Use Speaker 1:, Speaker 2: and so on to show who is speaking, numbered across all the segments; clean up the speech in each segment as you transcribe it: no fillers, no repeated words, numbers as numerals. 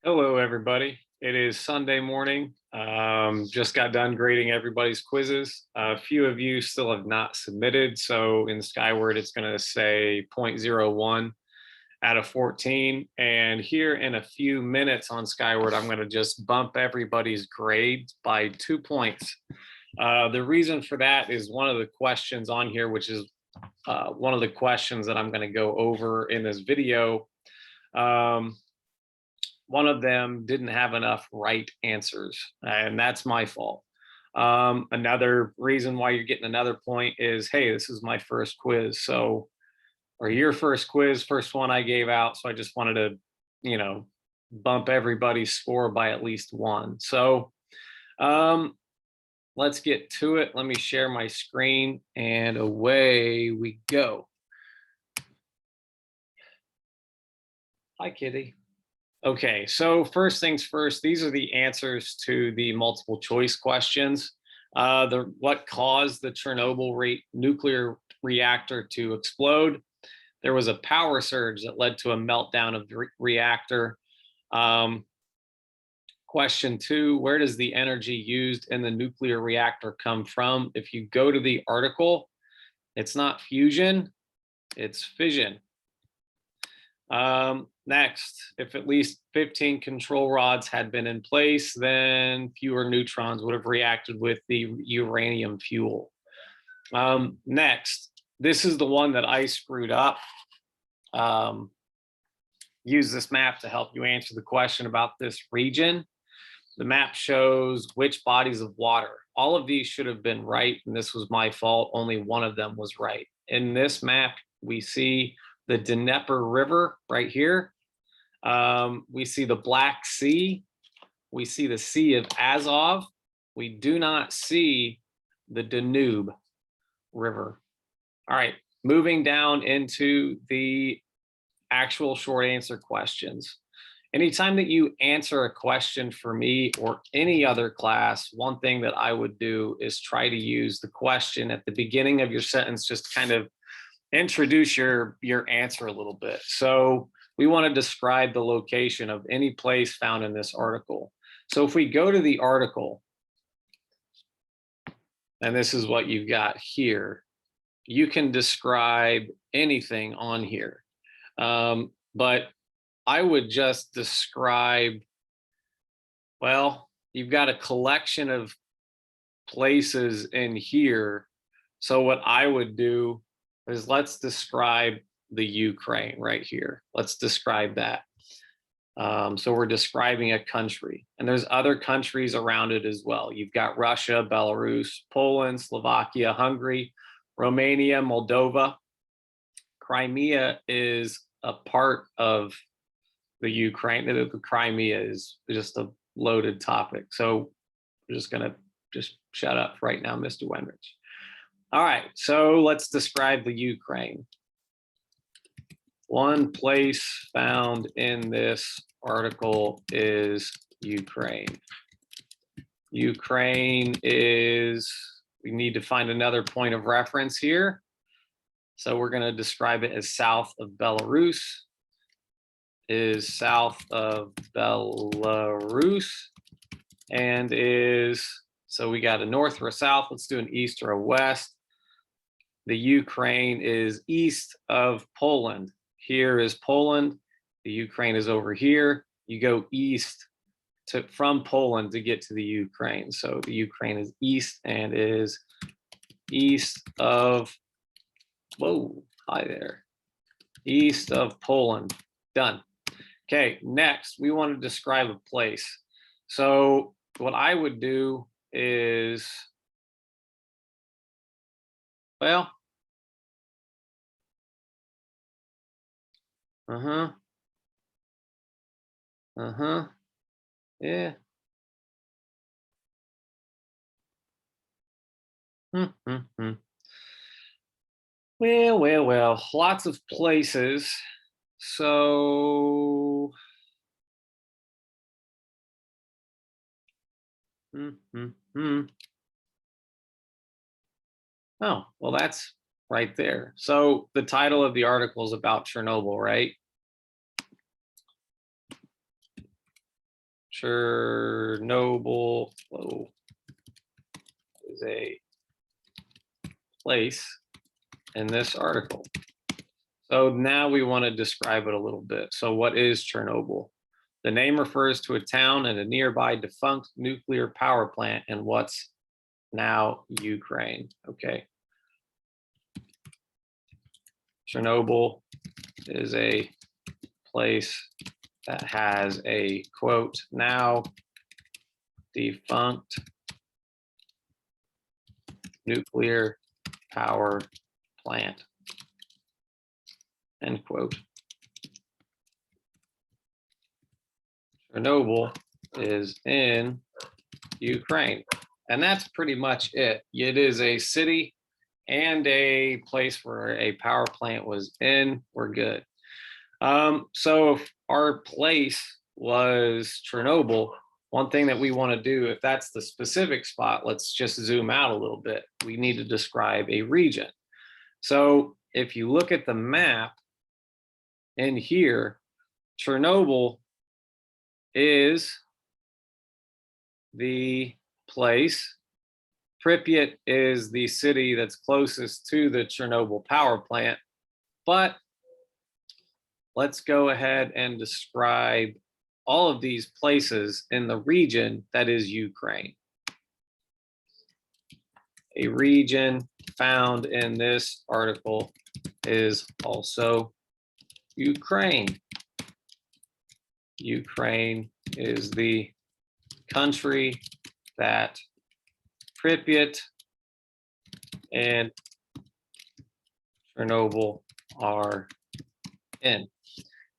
Speaker 1: Hello, everybody. It is Sunday morning. Just got done grading everybody's quizzes. A few of you still have not submitted. So in Skyward, it's going to say 0.01 out of 14. And here in a few minutes on Skyward, I'm going to just bump everybody's grades by 2 points. The reason for that is one of the questions on here, which is one of the questions that I'm going to go over in this video. One of them didn't have enough right answers, and that's my fault. Another reason why you're getting another point is, hey, this is my first quiz. So, or your first quiz, first one I gave out. So I just wanted to, bump everybody's score by at least one. So let's get to it. Let me share my screen and away we go. Hi, kitty. Okay, so first things first, these are the answers to the multiple choice questions. What caused the Chernobyl nuclear reactor to explode? There was a power surge that led to a meltdown of the reactor. Question 2, where does the energy used in the nuclear reactor come from? If you go to the article, it's not fusion, it's fission. Next, if at least 15 control rods had been in place, then fewer neutrons would have reacted with the uranium fuel. Next, this is the one that I screwed up. Use this map to help you answer the question about this region. The map shows which bodies of water. All of these should have been right, and this was my fault. Only one of them was right. In this map, we see the Dnieper River right here. We see the Black Sea. We see the Sea of Azov. We do not see the Danube River. All right, moving down into the actual short answer questions. Anytime that you answer a question for me or any other class, one thing that I would do is try to use the question at the beginning of your sentence, just kind of introduce your answer a little bit. So we want to describe the location of any place found in this article. So if we go to the article, and this is what you've got here, you can describe anything on here. But I would just describe, well, you've got a collection of places in here. So what I would do is let's describe the Ukraine right here. Let's describe that. So we're describing a country, and there's other countries around it as well. You've got Russia, Belarus, Poland, Slovakia, Hungary, Romania, Moldova. Crimea is a part of the Ukraine. The Crimea is just a loaded topic. So we're just gonna shut up right now, Mr. Wenrich. All right, so let's describe the Ukraine. One place found in this article is Ukraine. Ukraine is, we need to find another point of reference here. So we're going to describe it as south of Belarus. Is south of Belarus, and is, so we got a north or a south. Let's do an east or a west. The Ukraine is east of Poland. Here is Poland. The Ukraine is over here. You go east from Poland to get to the Ukraine. So the Ukraine is east and is east of, whoa, hi there, east of Poland. Done. Okay, next, we want to describe a place. So what I would do is, well, yeah. Well, lots of places. So, oh, well, that's right there. So the title of the article is about Chernobyl, right? Chernobyl is a place in this article. So now we want to describe it a little bit. So what is Chernobyl? The name refers to a town and a nearby defunct nuclear power plant in what's now Ukraine. Okay. Chernobyl is a place that has a, quote, now defunct nuclear power plant, end quote. Chernobyl is in Ukraine. And that's pretty much it. It is a city and a place where a power plant was in. We're good. So if our place was Chernobyl, one thing that we want to do, if that's the specific spot, let's just zoom out a little bit. We need to describe a region. So if you look at the map in here, Chernobyl is the place. Pripyat is the city that's closest to the Chernobyl power plant. But let's go ahead and describe all of these places in the region that is Ukraine. A region found in this article is also Ukraine. Ukraine is the country that Pripyat and Chernobyl are in.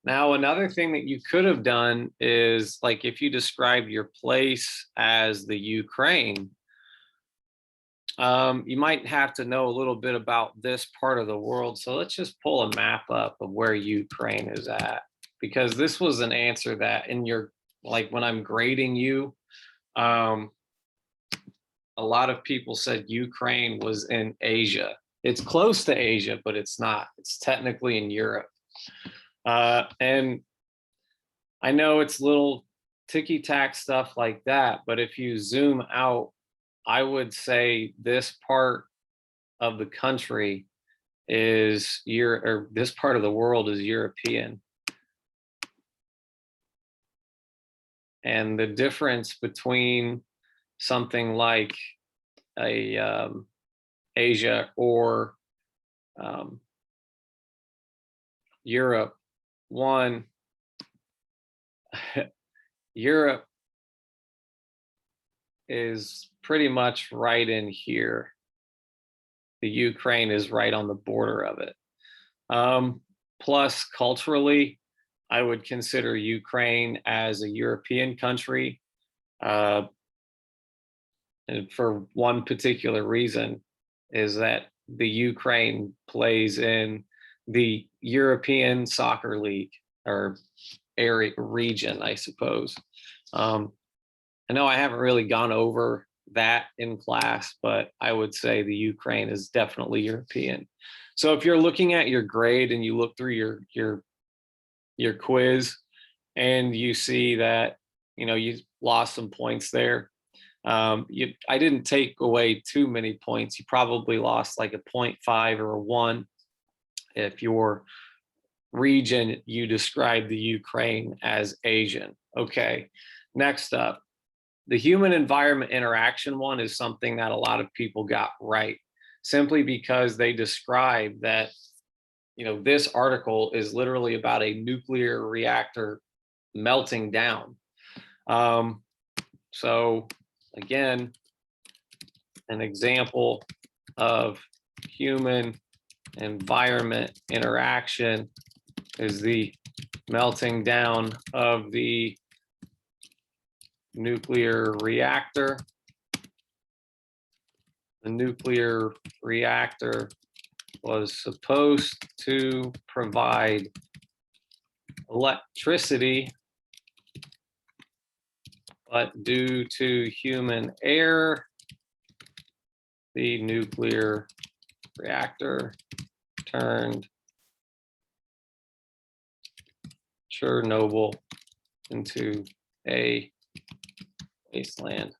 Speaker 1: Now, another thing that you could have done is, like, if you describe your place as the Ukraine, you might have to know a little bit about this part of the world. So let's just pull a map up of where Ukraine is at, because this was an answer that in your, like when I'm grading you, a lot of people said Ukraine was in Asia. It's close to Asia, but it's not. It's technically in Europe. And I know it's little ticky-tack stuff like that, but if you zoom out, I would say this part of the country is this part of the world is European. And the difference between something like a Asia or Europe, one, Europe is pretty much right in here. The Ukraine is right on the border of it. Plus, culturally, I would consider Ukraine as a European country. And for one particular reason is that the Ukraine plays in the European Soccer League, or area region, I suppose. I know I haven't really gone over that in class, but I would say the Ukraine is definitely European. So if you're looking at your grade and you look through your quiz and you see that, you know, you lost some points there, I didn't take away too many points. You probably lost like a 0.5 or a 1 if your region, you described the Ukraine as Asian. Okay, next up, the human environment interaction one is something that a lot of people got right, simply because they describe that, you know, this article is literally about a nuclear reactor melting down. So again, an example of human environment interaction is the melting down of the nuclear reactor. The nuclear reactor was supposed to provide electricity, but due to human error, the nuclear reactor turned Chernobyl into a wasteland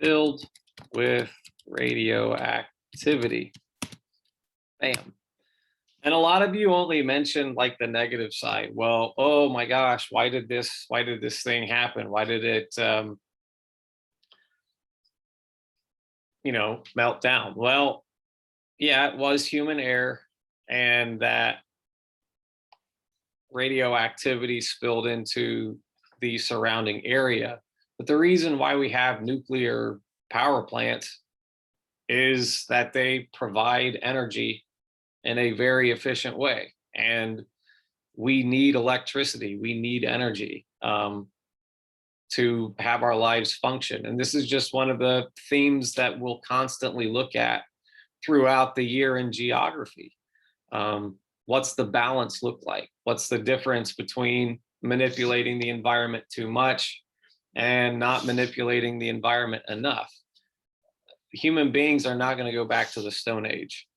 Speaker 1: filled with radioactivity. Bam. And a lot of you only mentioned like the negative side. Well, oh my gosh, why did this thing happen? Why did it melt down? Well, yeah, it was human error, and that radioactivity spilled into the surrounding area. But the reason why we have nuclear power plants is that they provide energy in a very efficient way. And we need electricity, we need energy to have our lives function. And this is just one of the themes that we'll constantly look at throughout the year in geography. What's the balance look like? What's the difference between manipulating the environment too much and not manipulating the environment enough? Human beings are not going to go back to the Stone Age.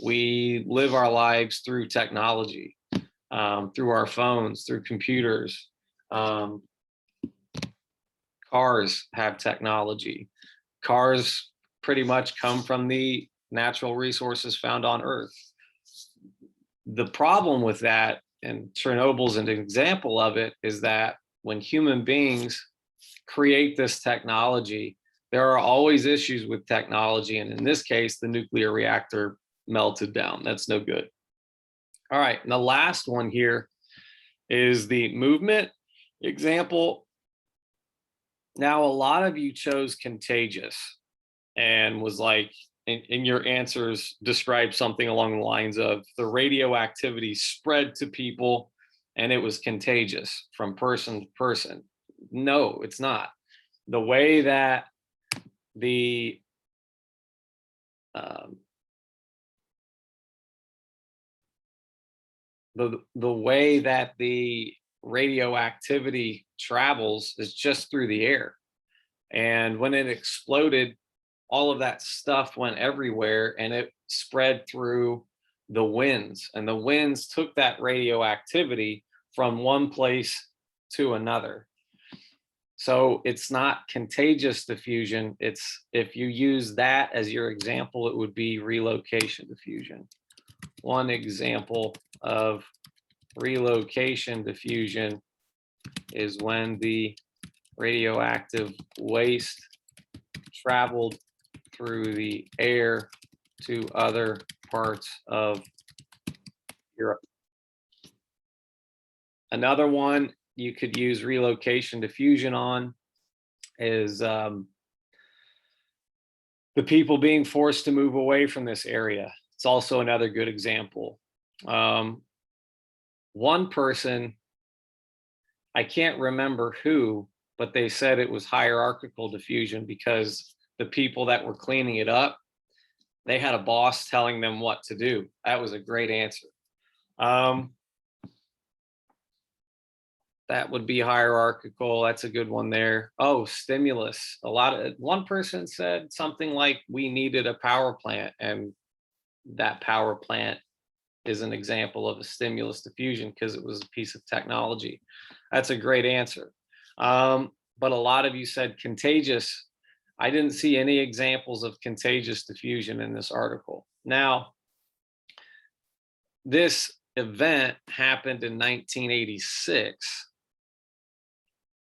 Speaker 1: We live our lives through technology, through our phones, through computers. Cars have technology. Cars pretty much come from the natural resources found on Earth. The problem with that, and Chernobyl's an example of it, is that when human beings create this technology, there are always issues with technology. And in this case, the nuclear reactor melted down. That's no good. All right, and the last one here is the movement example. Now, a lot of you chose contagious and was like, in your answers, describe something along the lines of the radioactivity spread to people and it was contagious from person to person. No, it's not. The way that the way that the radioactivity travels is just through the air. And when it exploded, all of that stuff went everywhere and it spread through the winds. And the winds took that radioactivity from one place to another. So it's not contagious diffusion. It's, if you use that as your example, it would be relocation diffusion. One example of relocation diffusion is when the radioactive waste traveled through the air to other parts of Europe. Another one you could use relocation diffusion on is the people being forced to move away from this area. It's also another good example. One person, I can't remember who, but they said it was hierarchical diffusion because the people that were cleaning it up, they had a boss telling them what to do. That was a great answer. That would be hierarchical. That's a good one there. Oh, stimulus. One person said something like, we needed a power plant, and that power plant is an example of a stimulus diffusion because it was a piece of technology. That's a great answer. But a lot of you said contagious. I didn't see any examples of contagious diffusion in this article. Now, this event happened in 1986.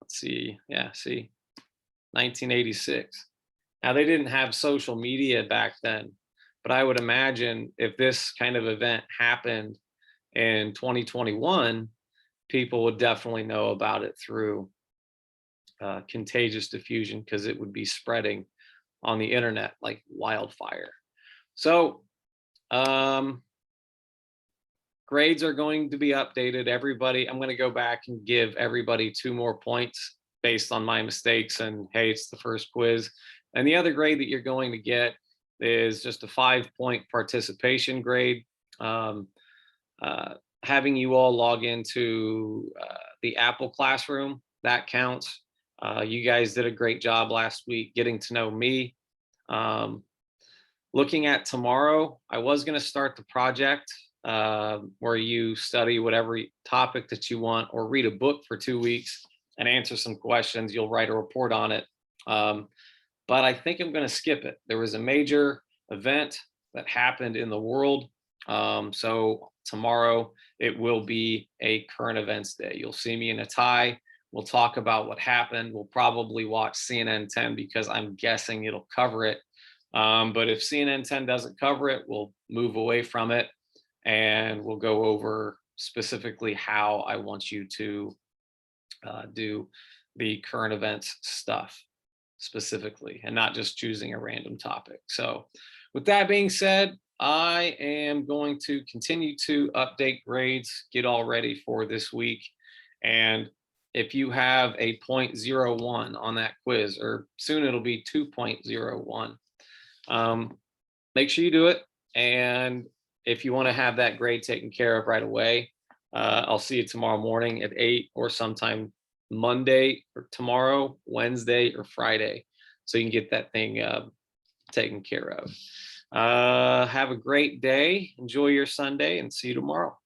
Speaker 1: Let's see, yeah, see, 1986. Now, they didn't have social media back then, but I would imagine if this kind of event happened in 2021, people would definitely know about it through contagious diffusion because it would be spreading on the internet like wildfire. So grades are going to be updated. Everybody, I'm going to go back and give everybody 2 more points based on my mistakes, and hey, it's the first quiz. And the other grade that you're going to get is just a 5-point participation grade. Having you all log into the Apple Classroom, that counts. You guys did a great job last week getting to know me. Looking at tomorrow, I was going to start the project where you study whatever topic that you want or read a book for 2 weeks. and answer some questions. You'll write a report on it. But I think I'm going to skip it. There was a major event that happened in the world. So tomorrow it will be a current events day. You'll see me in a tie. We'll talk about what happened. We'll probably watch CNN 10 because I'm guessing it'll cover it. But if CNN 10 doesn't cover it, we'll move away from it and we'll go over specifically how I want you to do the current events stuff specifically and not just choosing a random topic. So with that being said, I am going to continue to update grades, get all ready for this week. And if you have a 0.01 on that quiz, or soon it'll be 2.01, make sure you do it. And if you want to have that grade taken care of right away, I'll see you tomorrow morning at 8 or sometime Monday or tomorrow, Wednesday or Friday, so you can get that thing taken care of. Have a great day. Enjoy your Sunday and see you tomorrow.